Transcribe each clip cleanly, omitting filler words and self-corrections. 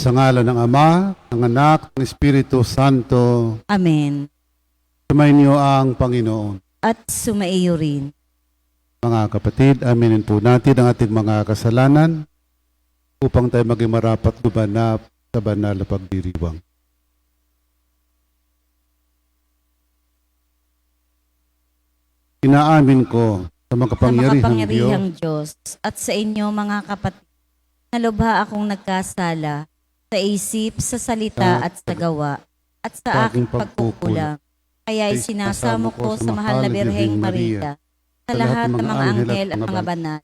Sa ngalan ng Ama, ng Anak, ng Espiritu Santo. Amen. Sumainyo ang Panginoon. At sumaiyo rin. Mga kapatid, aminin po natin ang ating mga kasalanan upang tayo maging marapat gumanap sa banal na pagdiriwang. Inaamin ko sa makapangyarihang Diyos at sa inyo mga kapatid, na lubha akong nagkasala sa isip, sa salita at sa gawa, at sa aking pagkukulang. Kaya isinasamo ko sa mahal na Birheng Maria, sa lahat ng mga anghel at mga banal,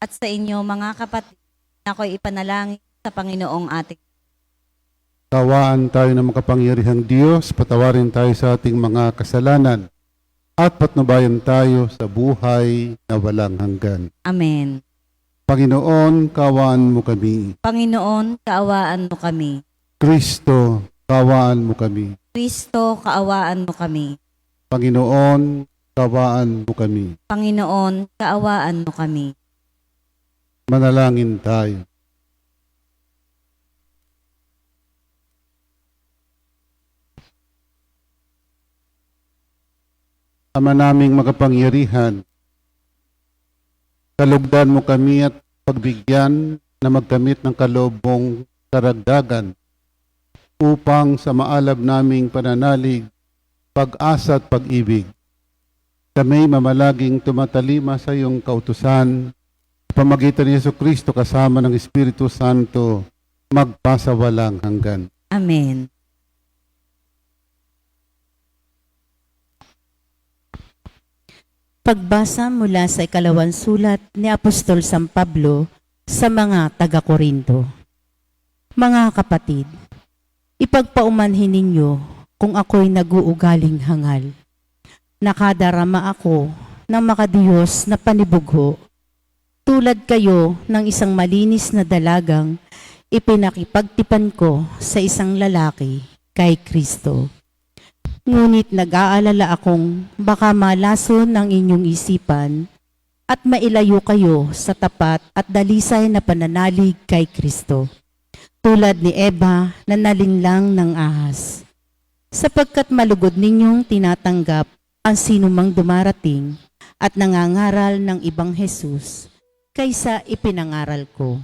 at sa inyo mga kapatid, na ako'y ipanalangin sa Panginoong ating. Tawaan tayo ng makapangyarihang Diyos, patawarin tayo sa ating mga kasalanan, at patnubayan tayo sa buhay na walang hanggan. Amen. Panginoon, kaawaan mo kami. Panginoon, kaawaan mo kami. Kristo, kaawaan mo kami. Kristo, kaawaan mo kami. Panginoon, kaawaan mo kami. Panginoon, kaawaan mo kami. Manalangin tayo. Ama naming makapangyarihan, kalugdan mo kami at pagbigyan na magkamit ng kalobong karagdagan upang sa maalab naming pananalig, pag-asa at pag-ibig, kami mamalaging tumatalima sa iyong kautusan, pamagitan ni Jesucristo kasama ng Espiritu Santo, magpasawalang hanggan. Amen. Pagbasa mula sa ikalawang sulat ni Apostol San Pablo sa mga taga-Korinto. Mga kapatid, ipagpaumanhin ninyo kung ako'y nag-uugaling hangal. Nakadarama ako ng makadiyos na panibugho. Tulad kayo ng isang malinis na dalagang ipinakipagtipan ko sa isang lalaki kay Kristo. Ngunit nag-aalala akong baka malason ng inyong isipan at mailayo kayo sa tapat at dalisay na pananalig kay Kristo, tulad ni Eva na nalinlang ng ahas. Sapagkat malugod ninyong tinatanggap ang sinumang dumarating at nangangaral ng ibang Jesus kaysa ipinangaral ko.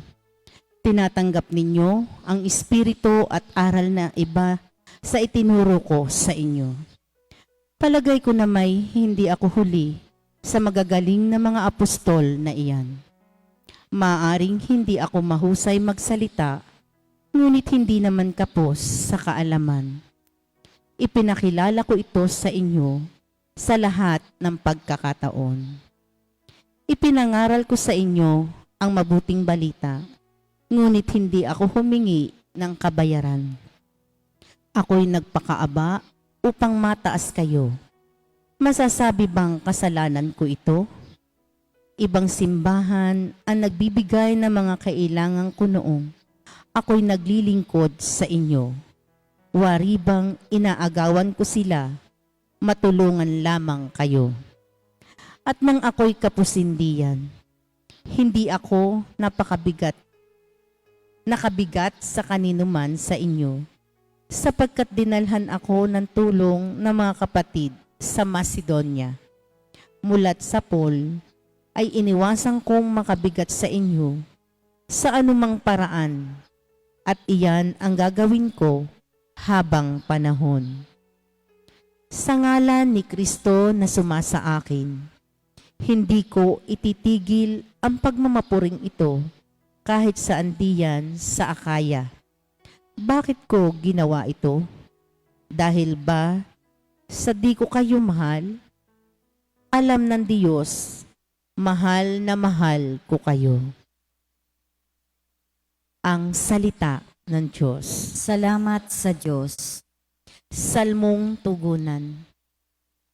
Tinatanggap ninyo ang espiritu at aral na iba sa itinuro ko sa inyo. Palagay ko na may hindi ako huli sa magagaling na mga apostol na iyan. Maaring hindi ako mahusay magsalita, ngunit hindi naman kapos sa kaalaman. Ipinakilala ko ito sa inyo sa lahat ng pagkakataon. Ipinangaral ko sa inyo ang mabuting balita, ngunit hindi ako humingi ng kabayaran. Ako'y nagpakaaba upang mataas kayo. Masasabi bang kasalanan ko ito? Ibang simbahan ang nagbibigay ng mga kailangan ko noong ako'y naglilingkod sa inyo. Wari bang inaagawan ko sila, matulungan lamang kayo. At nang ako'y kapusindihan, hindi ako nakabigat sa kaninuman sa inyo, sapagkat dinalhan ako ng tulong ng mga kapatid sa Macedonia. Mulat sa Paul, ay iniwasang kong makabigat sa inyo sa anumang paraan, at iyan ang gagawin ko habang panahon. Sa ngalan ni Kristo na sumasa akin, hindi ko ititigil ang pagmamapuring ito kahit saan diyan sa Akaya. Bakit ko ginawa ito? Dahil ba sa di ko kayo mahal? Alam ng Diyos, mahal na mahal ko kayo. Ang salita ng Diyos. Salamat sa Diyos. Salmong tugunan.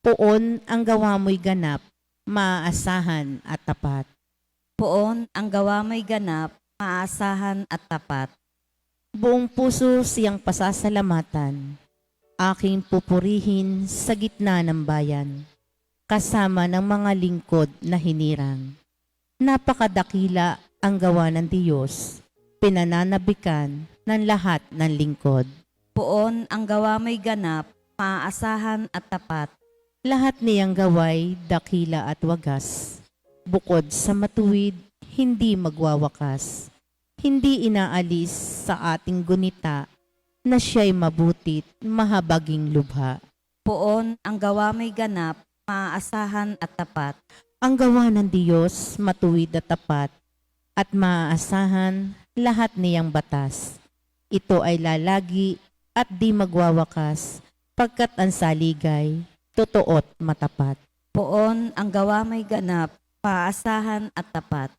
Poon ang gawa mo'y ganap, maaasahan at tapat. Poon ang gawa mo'y ganap, maaasahan at tapat. Buong puso siyang pasasalamatan, aking pupurihin sa gitna ng bayan, kasama ng mga lingkod na hinirang. Napakadakila ang gawa ng Diyos, pinananabikan ng lahat ng lingkod. Poon ang gawa mo'y ganap, maaasahan at tapat. Lahat niyang gaway, dakila at wagas. Bukod sa matuwid, hindi magwawakas. Hindi inaalis sa ating gunita na siya'y mabutit, mahabaging lubha. Poon ang gawa mo'y ganap, maaasahan at tapat. Ang gawa ng Diyos, matuwid at tapat, at maaasahan lahat niyang batas. Ito ay lalagi at di magwawakas, pagkat ang saligay, totoo't matapat. Poon ang gawa mo'y ganap, maaasahan at tapat.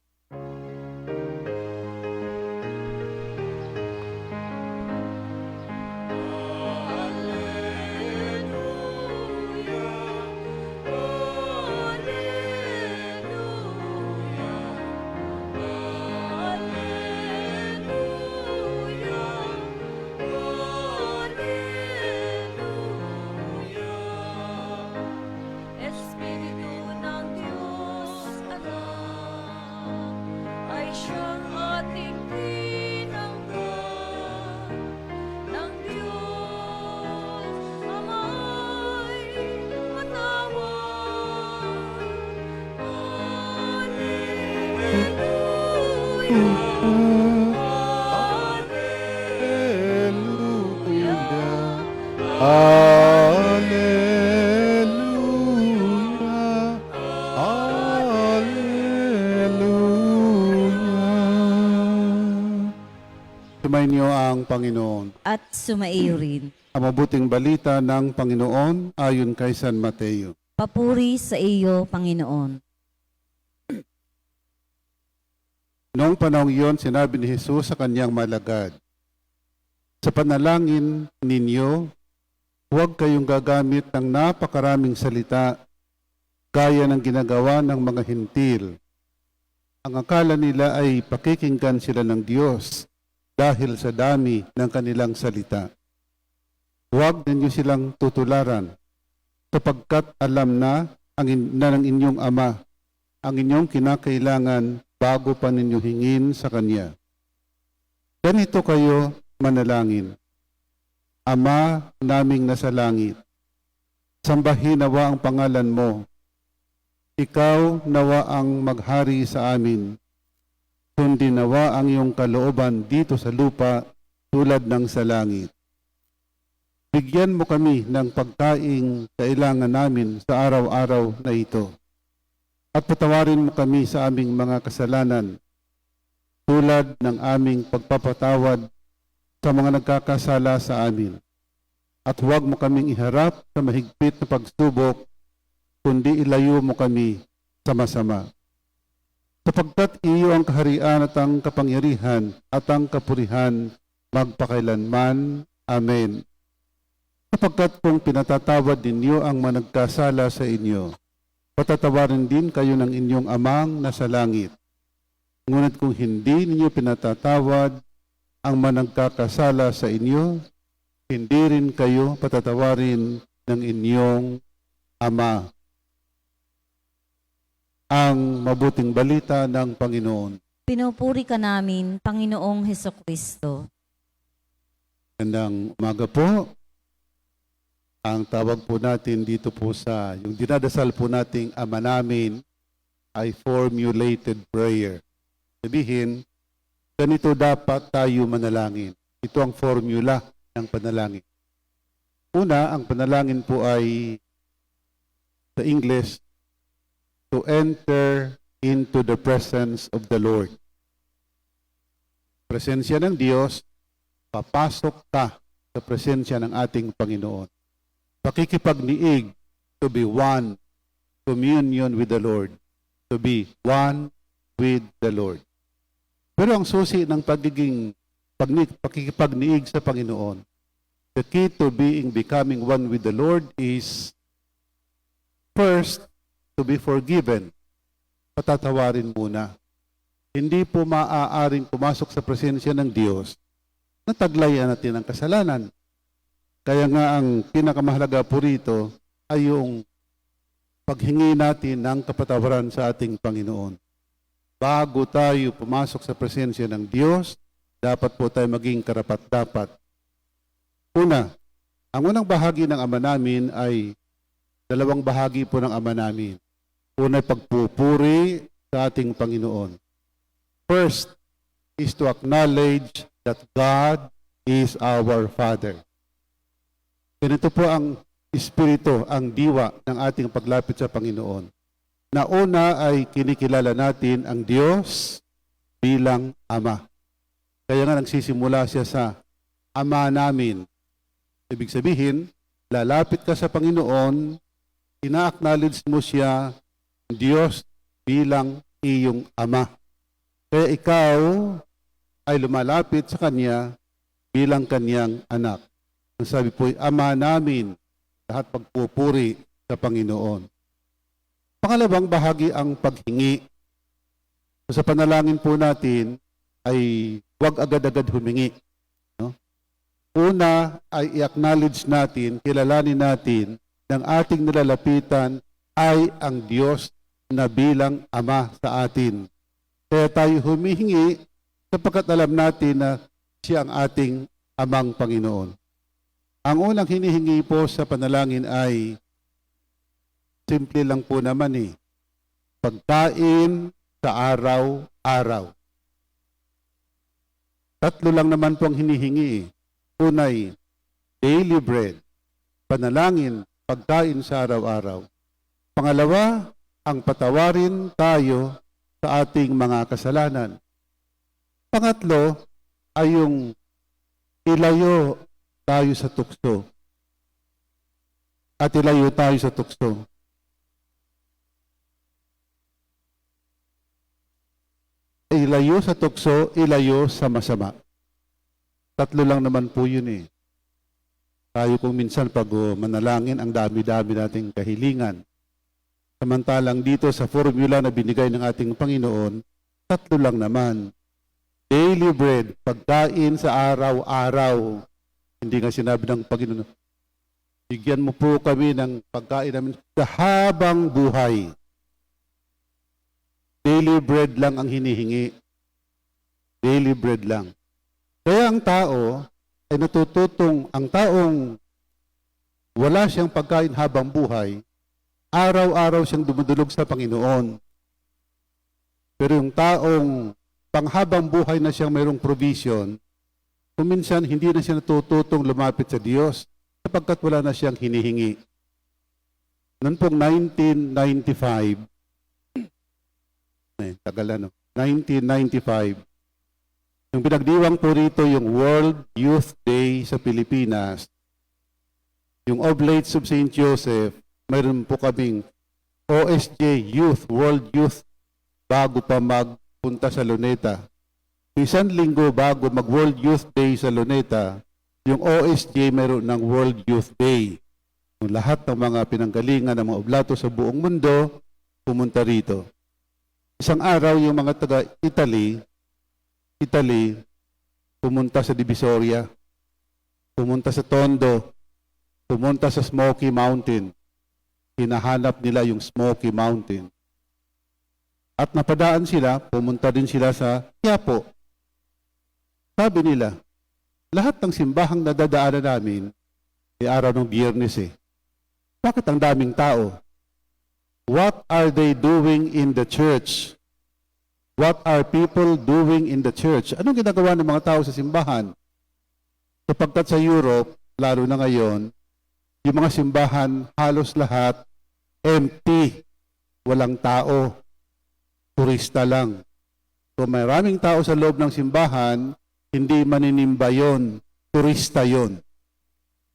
Espiritu ng Diyos, Anak, ay siyang ating tinanggap. Ng Diyos, Ama'y patawad. Alleluia. Hallelujah. Hallelujah. Sumayin niyo ang Panginoon. At sumaiyo rin. Ang mabuting balita ng Panginoon ayon kay San Mateo. Papuri sa iyo, Panginoon. Noong panahong iyon, sinabi ni Jesus sa kanyang malagad, sa panalangin ninyo, huwag kayong gagamit ng napakaraming salita gaya ng ginagawa ng mga hintil. Ang akala nila ay pakikinggan sila ng Diyos dahil sa dami ng kanilang salita. Huwag ninyo silang tutularan sapagkat alam na ng inyong Ama ang inyong kinakailangan bago pa ninyo hingin sa Kanya. Ganito kayo manalangin. Ama naming nasa langit, sambahin nawa ang pangalan mo. Ikaw nawa ang maghari sa amin. Sundin nawa ang iyong kalooban dito sa lupa tulad ng sa langit. Bigyan mo kami ng pagkaing kailangan namin sa araw-araw na ito. At patawarin mo kami sa aming mga kasalanan tulad ng aming pagpapatawad sa mga nagkakasala sa amin. At huwag mo kaming iharap sa mahigpit na pagsubok, kundi ilayo mo kami sa masama. Sapagkat iyo ang kaharian at ang kapangyarihan at ang kapurihan magpakailanman. Amen. Sapagkat kung pinatatawad ninyo ang managkasala sa inyo, patatawarin din kayo ng inyong amang nasa langit. Ngunit kung hindi ninyo pinatatawad ang managkakasala sa inyo, hindi rin kayo patatawarin ng inyong Ama. Ang mabuting balita ng Panginoon. Pinupuri ka namin, Panginoong Hesukristo. Magandang umaga po. Ang tawag po natin dito po sa, yung dinadasal po nating Ama namin ay formulated prayer. Sabihin, ganito dapat tayo manalangin. Ito ang formula ng panalangin. Una, ang panalangin po ay sa English, to enter into the presence of the Lord. Presensya ng Diyos, papasok ka sa presensya ng ating Panginoon. Pakikipagniig, to be one, communion with the Lord, to be one with the Lord. Pero ang susi ng pakikipagniig sa Panginoon, the key to becoming one with the Lord is first, to be forgiven. Patatawarin muna. Hindi po maaaring pumasok sa presensya ng Diyos na taglayan natin ang kasalanan. Kaya nga ang pinakamahalaga po rito ay yung paghingi natin ng kapatawaran sa ating Panginoon. Bago tayo pumasok sa presensya ng Diyos, dapat po tayo maging karapat-dapat. Una, ang unang bahagi ng Ama namin ay dalawang bahagi po ng Ama namin. Una, pagpupuri sa ating Panginoon. First is to acknowledge that God is our Father. Ganito po ang espiritu, ang diwa ng ating paglapit sa Panginoon. Na una ay kinikilala natin ang Diyos bilang Ama. Kaya nga nagsisimula siya sa Ama namin. Ibig sabihin, lalapit ka sa Panginoon, ina-acknowledge mo siya, Diyos bilang iyong Ama. Kaya ikaw ay lumalapit sa Kanya bilang Kanyang anak. Ang sabi po, Ama namin, lahat pagpupuri sa Panginoon. Pangalawang bahagi ang paghingi. Sa panalangin po natin ay huwag agad-agad humingi. No? Una ay i-acknowledge natin, kilalanin natin, ng ating nilalapitan ay ang Diyos na bilang Ama sa atin. Kaya tayo humihingi sapagkat alam natin na siya ang ating Amang Panginoon. Ang unang hinihingi po sa panalangin ay simple lang po naman pagkain sa araw-araw. Tatlo lang naman po ang hinihingi. Unay, daily bread. Panalangin, pagkain sa araw-araw. Pangalawa, ang patawarin tayo sa ating mga kasalanan. Pangatlo, ay yung ilayo tayo sa tukso. At ilayo tayo sa tukso. Ilayo sa tukso, ilayo sa masama. Tatlo lang naman po yun Tayo kung minsan pag manalangin, ang dami-dami nating kahilingan. Samantalang dito sa formula na binigay ng ating Panginoon, tatlo lang naman. Daily bread, pagkain sa araw-araw. Hindi nga sinabi ng Panginoon, bigyan mo po kami ng pagkain namin sa habang buhay. Daily bread lang ang hinihingi. Daily bread lang. Kaya ang tao ay natututong, ang taong wala siyang pagkain habang buhay, araw-araw siyang dumudulog sa Panginoon. Pero yung taong panghabang buhay na siyang mayroong provision, kuminsan hindi na siya natututong lumapit sa Diyos sapagkat wala na siyang hinihingi. Noon pong 1995, 1995, yung pinagdiwang po rito yung World Youth Day sa Pilipinas, yung Oblates of St. Joseph, mayroon po kaming OSJ Youth, World Youth, bago pa magpunta sa Luneta. Isang linggo bago mag-World Youth Day sa Luneta, yung OSJ mayroon ng World Youth Day. Yung lahat ng mga pinanggalingan ng mga oblato sa buong mundo, pumunta rito. Isang araw, yung mga taga-Italy, pumunta sa Divisoria, pumunta sa Tondo, pumunta sa Smoky Mountain. Hinahanap nila yung Smoky Mountain. At napadaan sila, pumunta din sila sa Quiapo. Sabi nila, lahat ng simbahang nadadaanan namin, araw ng Biyernes Bakit ang daming tao? What are they doing in the church? What are people doing in the church? Anong ginagawa ng mga tao sa simbahan? Sapagkat sa Europe, lalo na ngayon, yung mga simbahan halos lahat empty. Walang tao. Turista lang. So maraming tao sa loob ng simbahan, hindi maninimba yon, turista yon.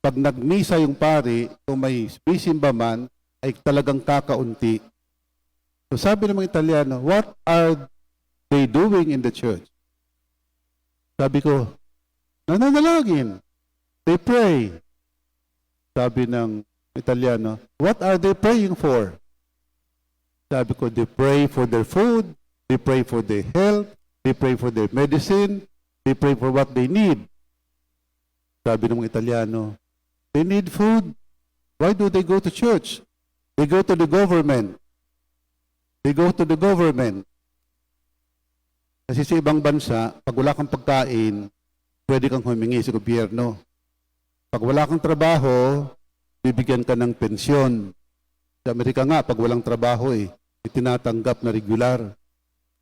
Pag nagmisa yung pari, kung may simba man, ay talagang kakaunti. So sabi ng mga Italiano, what are they doing in the church? Sabi ko, nananalangin. They pray. Sabi ng Italiano, what are they praying for? Sabi ko, they pray for their food, they pray for their health, they pray for their medicine, they pray for what they need. Sabi ng mga Italiano, they need food. Why do they go to church? They go to the government. They go to the government. Kasi sa ibang bansa, pag wala kang pagkain, pwede kang humingi sa gobyerno. Pag wala kang trabaho, bibigyan ka ng pensyon. Sa Amerika nga, pag walang trabaho itinatanggap na regular.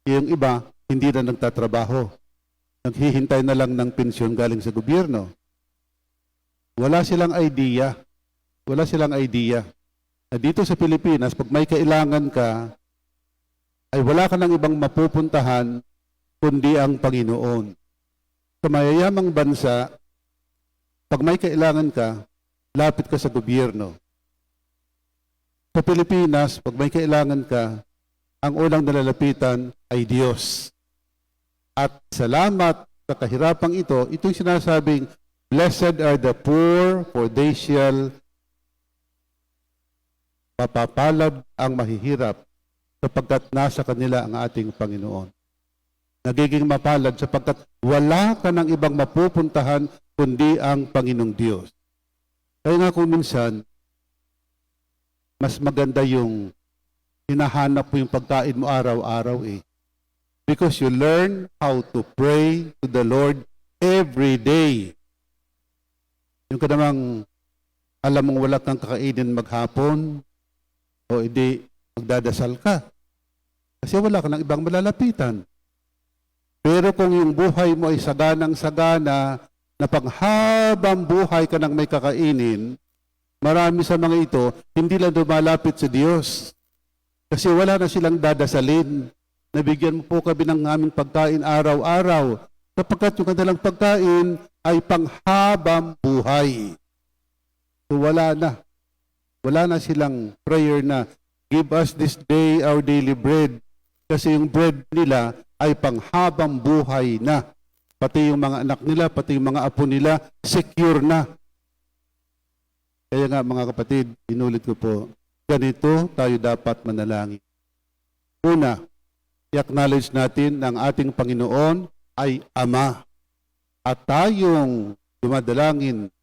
Yung iba, hindi na nagtatrabaho. Naghihintay na lang ng pensyon galing sa gobyerno. Wala silang idea. Wala silang idea. Na dito sa Pilipinas, pag may kailangan ka, ay wala ka ng ibang mapupuntahan kundi ang Panginoon. Sa mayayamang bansa, pag may kailangan ka, lapit ka sa gobyerno. Sa Pilipinas, pag may kailangan ka, ang unang nalalapitan ay Diyos. At salamat sa kahirapang ito, itong sinasabing, blessed are the poor, for they shall mapapalad ang mahihirap sapagkat nasa kanila ang ating Panginoon. Nagiging mapalad sapagkat wala ka ng ibang mapupuntahan kundi ang Panginoong Diyos. Kaya nga kung minsan, mas maganda yung hinahanap mo yung pagkain mo araw-araw Because you learn how to pray to the Lord every day. Yung ka namang alam mong wala kang kakainin maghapon, o hindi magdadasal ka. Kasi wala ka ng ibang malalapitan. Pero kung yung buhay mo ay saganang-sagana, na panghabang buhay ka nang may kakainin, marami sa mga ito, hindi lang dumalapit sa Diyos. Kasi wala na silang dadasalin. Nabigyan mo po kami ng aming pagkain araw-araw. Sapagkat yung kanilang pagkain ay panghabang buhay. So wala na. Wala na silang prayer na, give us this day our daily bread. Kasi yung bread nila ay panghabang buhay na. Pati yung mga anak nila, pati yung mga apo nila, secure na. Kaya nga mga kapatid, inulit ko po, ganito tayo dapat manalangin. Una, i-acknowledge natin na ang ating Panginoon ay Ama. At tayong dumadalangin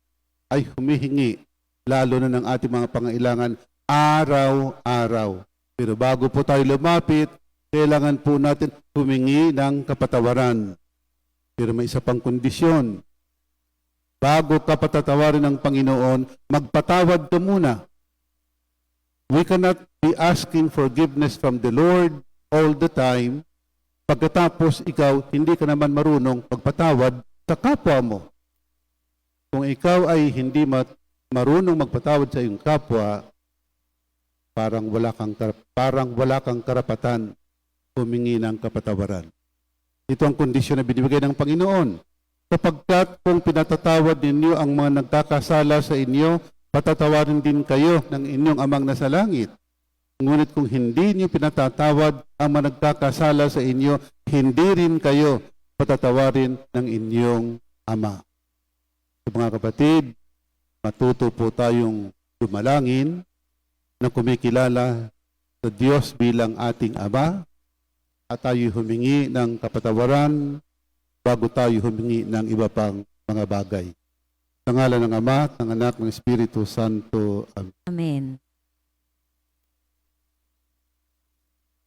ay humihingi, lalo na ng ating mga pangailangan, araw-araw. Pero bago po tayo lumapit, kailangan po natin humingi ng kapatawaran. Pero may isa pang kondisyon. Bago ka patatawarin ng Panginoon, magpatawad ka muna. We cannot be asking forgiveness from the Lord all the time. Pagkatapos ikaw, hindi ka naman marunong magpatawad sa kapwa mo. Kung ikaw ay hindi marunong magpatawad sa iyong kapwa, parang wala kang karapatan humingi ng kapatawaran. Ito ang kondisyon na binibigay ng Panginoon. Sapagkat kung pinatatawad ninyo ang mga nagkakasala sa inyo, patatawarin din kayo ng inyong amang nasa langit. Ngunit kung hindi niyo pinatatawad ang mga nagkakasala sa inyo, hindi rin kayo patatawarin ng inyong ama. So, mga kapatid, matuto po tayong dumalangin na kumikilala sa Diyos bilang ating Ama at tayo humingi ng kapatawaran bago tayo humingi ng iba pang mga bagay. Sa ngalan ng Ama, ng Anak, ng Espiritu Santo. Amen. Amen.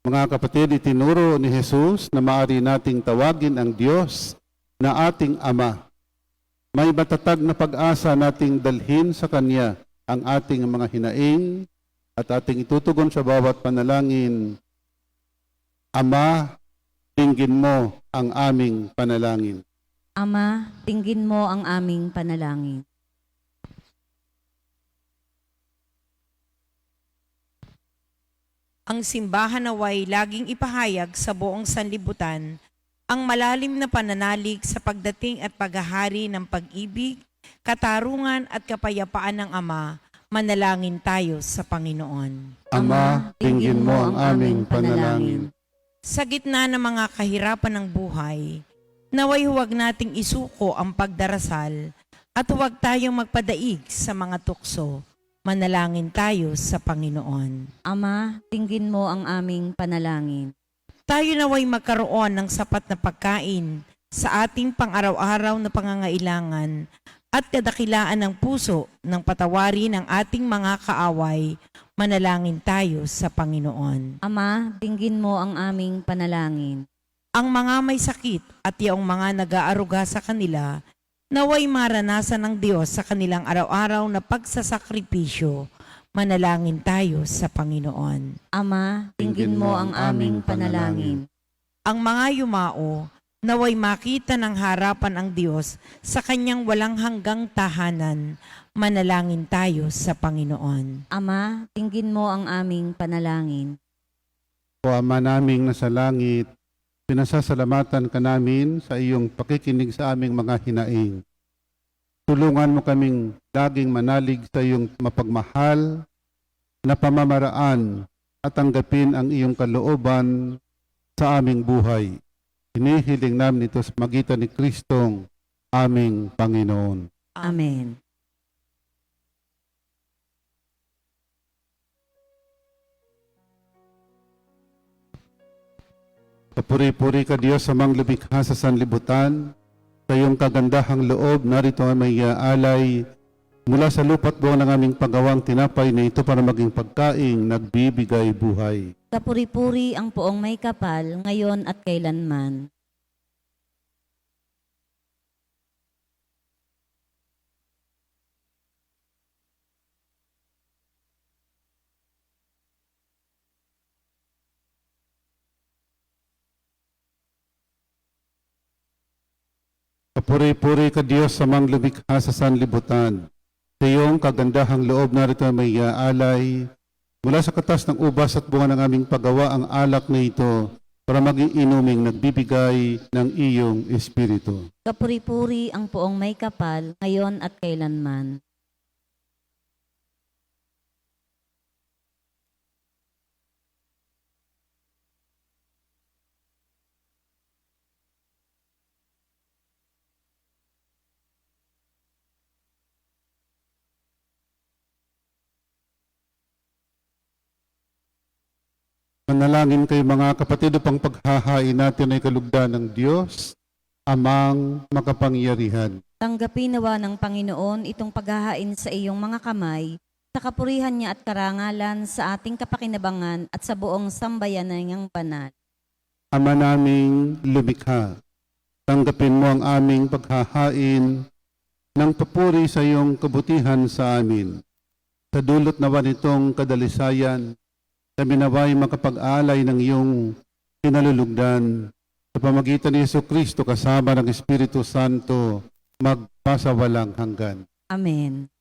Mga kapatid, itinuro ni Jesus na maaari nating tawagin ang Diyos na ating Ama. May matatag na pag-asa nating dalhin sa Kanya ang ating mga hinaing at ating itutugon sa bawat panalangin. Ama, dinggin mo ang aming panalangin. Ama, dinggin mo ang aming panalangin. Ang simbahan naway laging ipahayag sa buong sanlibutan ang malalim na pananalig sa pagdating at paghahari ng pag-ibig, katarungan at kapayapaan ng Ama. Manalangin tayo sa Panginoon. Ama, dinggin mo ang aming panalangin. Sa gitna ng mga kahirapan ng buhay, naway huwag nating isuko ang pagdarasal at huwag tayong magpadaig sa mga tukso. Manalangin tayo sa Panginoon. Ama, dinggin mo ang aming panalangin. Tayo naway magkaroon ng sapat na pagkain sa ating pang-araw-araw na pangangailangan at kadakilaan ng puso ng patawarin ng ating mga kaaway. Manalangin tayo sa Panginoon. Ama, dinggin mo ang aming panalangin. Ang mga may sakit at yaong mga nag-aaruga sa kanila, naway maranasan ng Diyos sa kanilang araw-araw na pagsasakripisyo. Manalangin tayo sa Panginoon. Ama, tingin mo ang aming panalangin. Ang mga yumao, naway makita ng harapan ang Diyos sa kanyang walang hanggang tahanan. Manalangin tayo sa Panginoon. Ama, tingin mo ang aming panalangin. O Ama naming nasa langit, pinasasalamatan ka namin sa iyong pakikinig sa aming mga hinaing. Tulungan mo kaming laging manalig sa iyong mapagmahal na pamamaraan at tanggapin ang iyong kalooban sa aming buhay. Hinihiling namin ito sa magitan ni Kristong aming Panginoon. Amen. Papuri-puri ka Diyos sa mga lumikha sa sanlibutan. Sa iyong kagandahang loob, narito ay may alay mula sa lupa't buwan ng aming paggawang tinapay na ito para maging pagkaing nagbibigay buhay. Kapuri-puri ang poong may kapal, ngayon at kailanman. Papuri-puri ka Diyos sa mga lumikha sa sanlibutan. Sa iyong kagandahang loob, narito ay may alay mula sa katas ng ubas at bunga ng aming paggawa ang alak na ito para maging inuming nagbibigay ng iyong Espiritu. Kapuri-puri ang poong may kapal, ngayon at kailanman. Manalangin kayo mga kapatid upang paghahain natin ay kalugdan ng Diyos, Amang makapangyarihan. Tanggapin nawa ng Panginoon itong paghahain sa iyong mga kamay, sa kapurihan niya at karangalan sa ating kapakinabangan at sa buong sambayanan niyang banal. Ama naming lumikha, tanggapin mo ang aming paghahain ng papuri sa iyong kabutihan sa amin. Sa dulot nawa nitong kadalisayan, kami naway makapag-alay ng iyong kinalulugdan sa pamagitan ni Jesucristo kasama ng Espiritu Santo magpasawalang hanggan. Amen.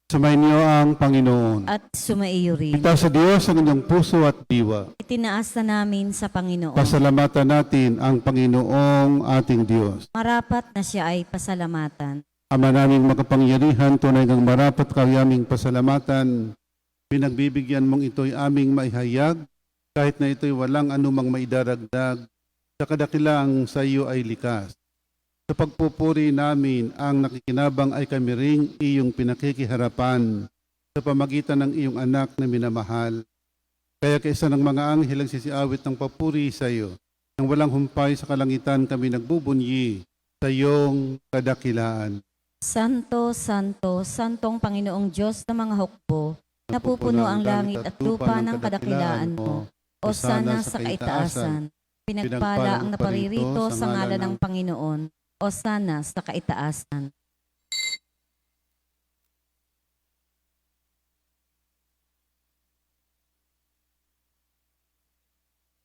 Sumayin niyo ang Panginoon. At sumaiyo rin. Itaas sa Diyos ang inyong puso at diwa. Itinaas na namin sa Panginoon. Pasalamatan natin ang Panginoong ating Diyos. Marapat na siya ay pasalamatan. Ama naming makapangyarihan, tunay ngang marapat kami aming pasalamatan. Pinagbibigyan mong ito'y aming maihayag, kahit na ito'y walang anumang maidaragdag, sa kadakilaang sa iyo ay likas. Sa pagpupuri namin, ang nakikinabang ay kami ring iyong pinakikiharapan sa pamagitan ng iyong anak na minamahal. Kaya kaisa ng mga anghel ang sisiawit ng papuri sa iyo. Nang walang humpay sa kalangitan kami nagbubunyi sa iyong kadakilaan. Santo, Santo, Santong Panginoong Diyos ng mga hukbo, napupuno ang langit at lupa ng kadakilaan mo. O sana sa kaitaasan, pinagpala ang naparirito sa ngalan ng Panginoon. O sana sa kaitaasan.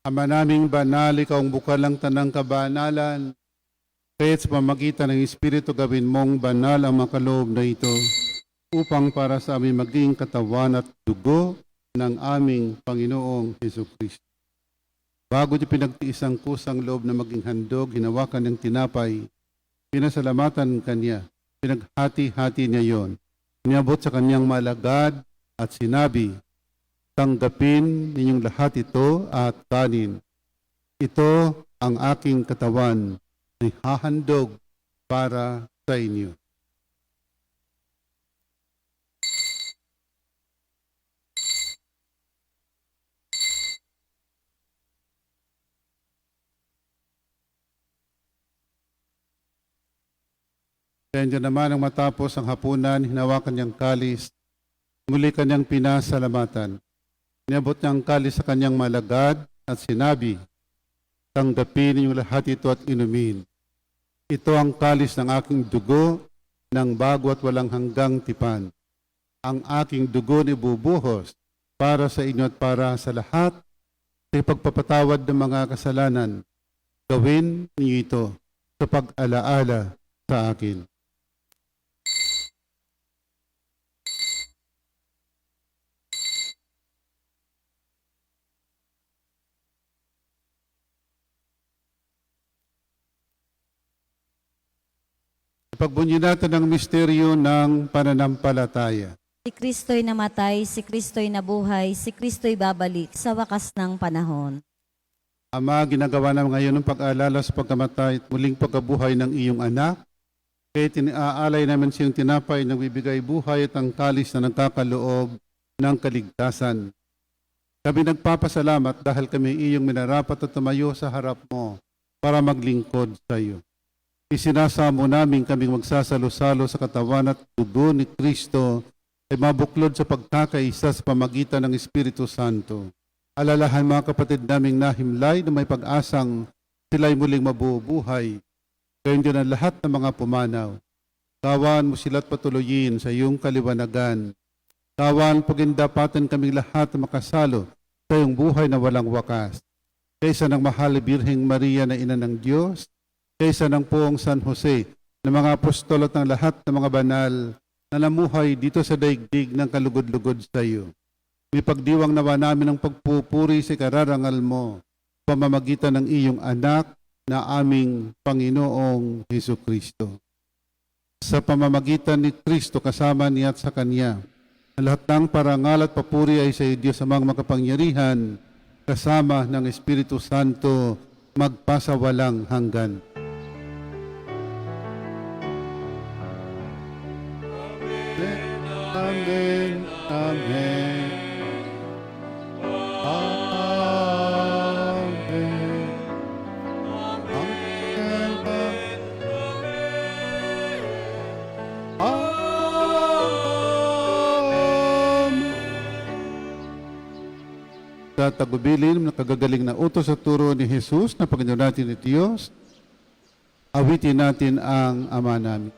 Ama naming banal, ikaw ang bukal ng tanang kabanalan. Kaya't sa pamagitan ng Espiritu gawin mong banal ang makaloob na ito upang para sa amin maging katawan at dugo ng aming Panginoong Jesucristo. Bago niya pinagtiis ang kusang loob na maging handog, hinawakan ng tinapay, pinasalamatan kanya, pinaghati-hati niya yon. Niabot sa kanyang malagad at sinabi, tanggapin ninyong lahat ito at kanin. Ito ang aking katawan na hahandog para sa inyo. Kaya diyan naman ang matapos ang hapunan, hinawakan niyang kalis, muli kanyang pinasalamatan. Niabot niya ang kalis sa kanyang malagad at sinabi, Tanggapin ninyong lahat ito at inumin. Ito ang kalis ng aking dugo ng bago at walang hanggang tipan. Ang aking dugo ni bubuhos para sa inyo at para sa lahat sa ipagpapatawad ng mga kasalanan. Gawin niyo ito sa pag-alaala sa akin. Pagbunyi natin ang misteryo ng pananampalataya. Si Kristo'y namatay, si Kristo'y nabuhay, si Kristo'y babalik sa wakas ng panahon. Ama, ginagawa namin ngayon ng pag-aalala sa pagkamatay at muling pagkabuhay ng iyong anak. Kaya tiniaalay namin siyang tinapay na bibigay buhay at ang kalis na nagkakaloob ng kaligtasan. Kami nagpapasalamat dahil kami iyong minarapat at tumayo sa harap mo para maglingkod sa iyo. Isinasamo namin kaming magsasalo-salo sa katawan at dugo ni Kristo ay mabuklod sa pagkakaisa sa pamagitan ng Espiritu Santo. Alalahan mga kapatid naming nahimlay na may pag-asang sila'y muling mabubuhay. Gayon din ang lahat ng mga pumanaw. Kawan mo sila't patuloyin sa iyong kaliwanagan. Kawan pagindapatan kaming lahat na makasalo sa iyong buhay na walang wakas. Kaysa ng mahal Birheng Maria na ina ng Diyos, kaysa ng poong San Jose, ng mga apostol at ng lahat ng mga banal na namuhay dito sa daigdig ng kalugod-lugod sa iyo. May pagdiwang nawa namin ang pagpupuri sa kararangal mo, pamamagitan ng iyong anak na aming Panginoong Hesukristo. Sa pamamagitan ni Kristo kasama niya at sa Kanya, ang lahat ng parangal at papuri ay sa Diyos amang makapangyarihan, kasama ng Espiritu Santo, magpasawalang hanggan. Amen. Amen. Amen. Sa tagubilin ng kagagaling na utos at turo ni Jesus na Panginoon natin at Diyos, awitin natin ang Ama namin.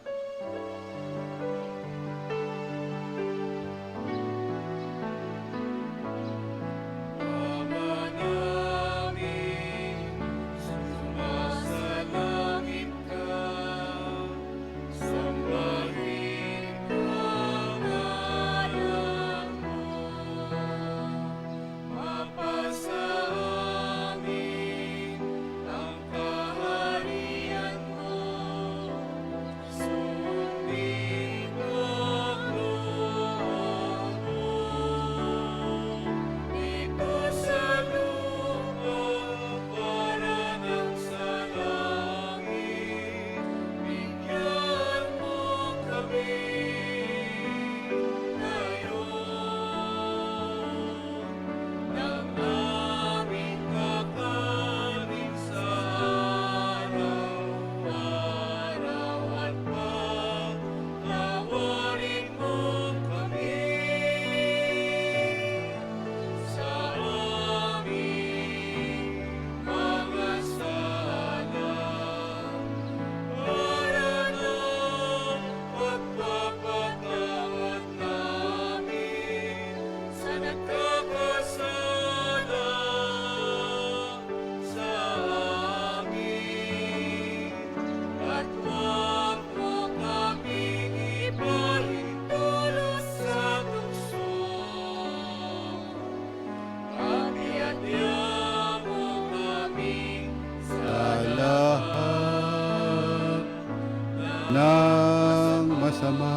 Ng masama.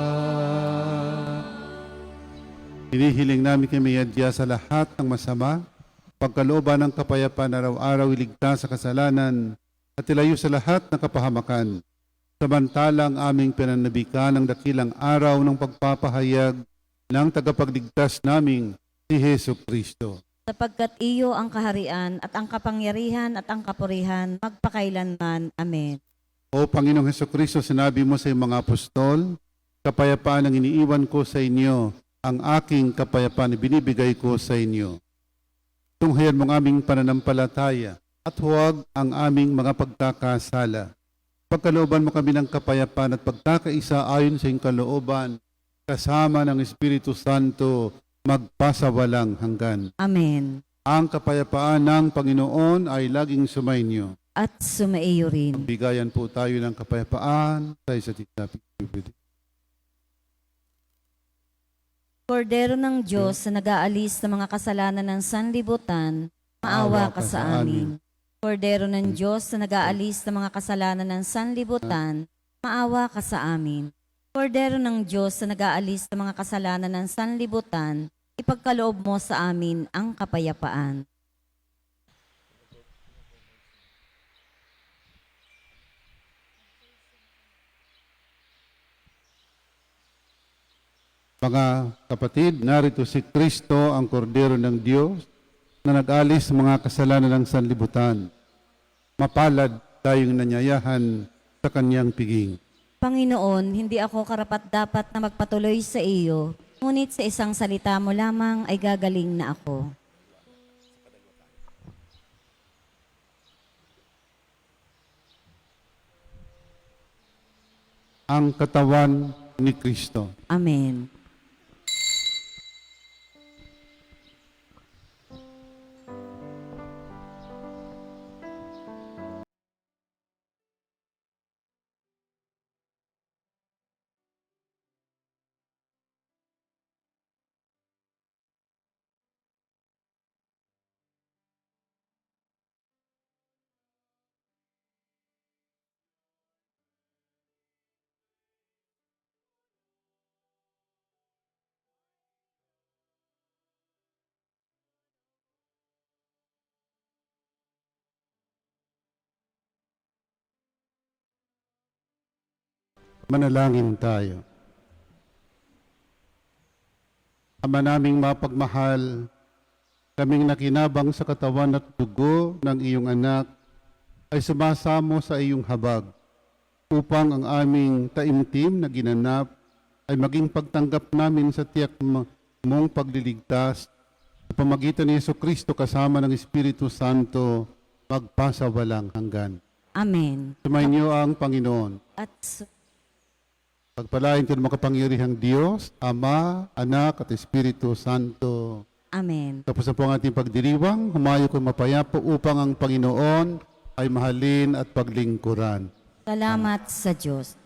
Hinihiling namin kami adya sa lahat ng masama, pagkalooban ng kapayapaan araw-araw iligtas sa kasalanan at ilayo sa lahat ng kapahamakan. Samantalang aming pinanabikan ng dakilang araw ng pagpapahayag ng tagapagligtas naming si Hesu Kristo. Sapagkat iyo ang kaharian at ang kapangyarihan at ang kapurihan magpakailanman. Amen. O Panginoong Hesukristo, sinabi mo sa iyong mga apostol, kapayapaan ang iniiwan ko sa inyo, ang aking kapayapaan ibinibigay ko sa inyo. Tunghayan mong aming pananampalataya at huwag ang aming mga pagkakasala. Pagkalooban mo kami ng kapayapaan at pagkakaisa ayon sa iyong kalooban, kasama ng Espiritu Santo, magpasawalang hanggan. Amen. Ang kapayapaan ng Panginoon ay laging sumainyo. At sumaiyo rin. Bigayan po tayo ng kapayapaan sa isa't isa. Kordero ng Diyos na nag-aalis ng mga kasalanan ng sanlibutan, maawa ka sa amin. Kordero ng Diyos na nag-aalis ng mga kasalanan ng sanlibutan, maawa ka sa amin. Kordero ng Diyos na nag-aalis ng mga kasalanan ng sanlibutan, ipagkaloob mo sa amin ang kapayapaan. Mga kapatid, narito si Kristo, ang kordero ng Diyos, na nag-alis sa mga kasalanan ng sanlibutan. Mapalad tayong nanyayahan sa kanyang piging. Panginoon, hindi ako karapat-dapat na magpatuloy sa iyo, ngunit sa isang salita mo lamang ay gagaling na ako. Ang katawan ni Kristo. Amen. Manalangin tayo. Ama naming mapagmahal, kaming nakinabang sa katawan at dugo ng iyong anak ay sumasamo sa iyong habag upang ang aming taimtim na ginanap ay maging pagtanggap namin sa tiyak mong pagliligtas sa pamagitan ni Jesucristo kasama ng Espiritu Santo magpasawalang hanggan. Amen. Sumainyo ang Panginoon. At Pagpalain ko ng makapangyarihang Diyos, Ama, Anak at Espiritu Santo. Amen. Tapos na po ang ating pagdiriwang, humayo ko mapayapo upang ang Panginoon ay mahalin at paglingkuran. Salamat sa Diyos.